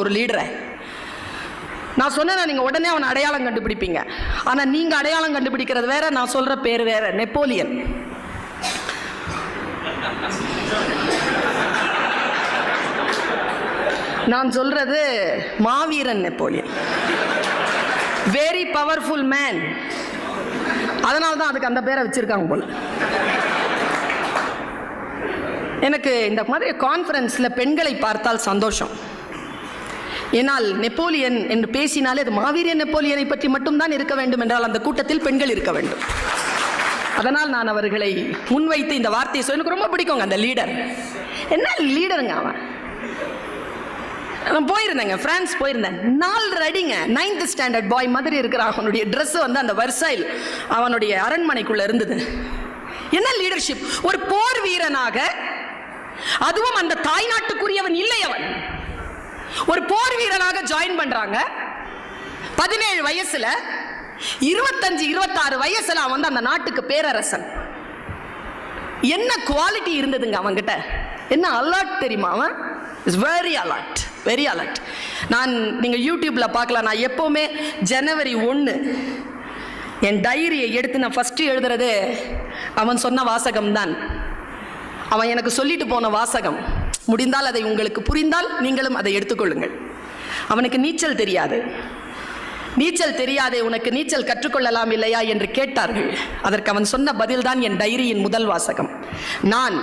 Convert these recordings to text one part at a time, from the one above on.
ஒரு லீடரை நான் சொன்னேன், நீங்க உடனே அவனை அடையாளம் கண்டுபிடிப்பீங்க. ஆனா நீங்க அடையாளம் கண்டுபிடிக்கிறது வேற, நான் சொல்ற பேர் வேற. நெப்போலியன். நான் சொல்றது மாவீரன் நெப்போலியன். Very powerful man. அதனால தான் அதுக்கு அந்த பேரை வச்சிருக்காங்க போல. எனக்கு இந்த மாதிரி கான்ஃபரன்ஸ்ல பெண்களை பார்த்தால் சந்தோஷம். ஏனால் நெப்போலியன் என்று பேசினாலே அது மாவீரன் நெப்போலியனை பற்றி மட்டும்தான் இருக்க வேண்டும் என்றால் அந்த கூட்டத்தில் பெண்கள் இருக்க வேண்டும். அதனால் நான் அவர்களை முன்வைத்து இந்த வார்த்தையை சொல்ல எனக்கு ரொம்ப பிடிக்குங்க. அந்த லீடர் என்ன லீடருங்க அவன். நான் போயிருந்தேங்க, பிரான்ஸ் போயிருந்தேன். 4 அடிங்க, 9th ஸ்டாண்டர்ட் பாய் மாதிரி இருக்கிற அவனுடைய ட்ரெஸ் வந்து அந்த வர்சைல் அவனுடைய அரண்மனைக்குள்ள இருந்தது. என்ன லீடர்ஷிப்! ஒரு போர் வீரனாக, அதுவும் அந்த தாய்நாட்டுக்குரியவன் இல்லை அவன், ஒரு போர் வீரனாக ஜாயின் பண்றாங்க. 17 வயசுல, 25 26 வயசுல அவன் வந்து அந்த நாட்டுக்கு பேரரசன். என்ன குவாலிட்டி இருந்ததுங்க அவன்கிட்ட! என்ன அலர்ட் தெரியுமா அவன்! Is very alert, very alert. நீங்க யூடியூப்ல பார்க்கலாம். நான் எப்பவுமே ஜனவரி 1 என் டைரியை எடுத்து நான் ஃபர்ஸ்ட் எழுதுறது அவன் சொன்ன வாசகம் தான். அவன் எனக்கு சொல்லிட்டு போன வாசகம். முடிந்தால் அதை உங்களுக்கு புரிந்தால் நீங்களும் அதை எடுத்துக்கொள்ளுங்கள். அவனுக்கு நீச்சல் தெரியாது. நீச்சல் தெரியாதே, உனக்கு நீச்சல் கற்றுக்கொள்ளலாம் இல்லையா என்று கேட்டார்கள். அதற்கு அவன் சொன்ன பதில் தான் என் டைரியின் முதல் வாசகம். நான்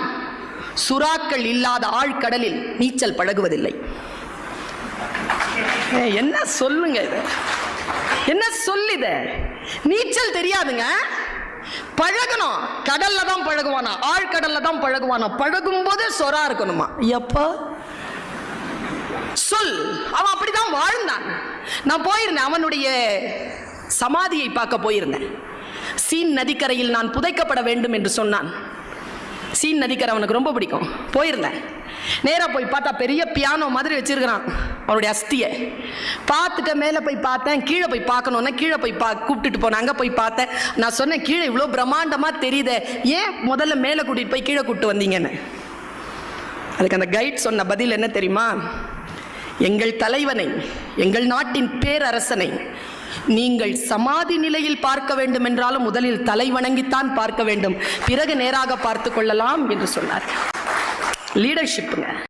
சுறாக்கள் இல்லாத ஆழ்கடலில் நீச்சல் பழகுவதில்லை. என்ன சொல்லுங்க இது! என்ன சொல்லுத! நீச்சல் தெரியாதுங்க, பழகணும். கடல்ல தான் பழகுவானா, ஆழ்கடல்ல தான் பழகுவானா. பழகும் போது சொரா இருக்கணுமா? எப்ப சொல். அவன் அப்படிதான் வாழ்ந்தான். நான் போயிருந்தேன், அவனுடைய சமாதியை பார்க்க போயிருந்தேன். சீன் நதிக்கரையில் நான் புதைக்கப்பட வேண்டும் என்று சொன்னான். சீன் நதிக்கரை அவனுக்கு ரொம்ப பிடிக்கும். போயிருந்தேன். நேராக போய் பார்த்தா பெரிய பியானோ மாதிரி வச்சிருக்கிறான் அவனுடைய அஸ்தியை. பார்த்துட்டு மேலே போய் பார்த்தேன். கீழே போய் பார்க்கணுன்னா கீழே போய் கூப்பிட்டுட்டு போனேன். அங்கே போய் பார்த்தேன். நான் சொன்னேன், கீழே இவ்வளோ பிரம்மாண்டமாக தெரியுது, ஏன் முதல்ல மேலே கூட்டிகிட்டு போய் கீழே கூப்பிட்டு வந்தீங்கன்னு. அதுக்கு அந்த கைட் சொன்ன பதில் என்ன தெரியுமா? எங்கள் தலைவனை, எங்கள் நாட்டின் பேரரசனை நீங்கள் சமாதி நிலையில் பார்க்க வேண்டும் என்றாலும் முதலில் தலை வணங்கித்தான் பார்க்க வேண்டும், பிறகு நேராக பார்த்து கொள்ளலாம் என்று சொன்னார். லீடர்ஷிப்புங்க.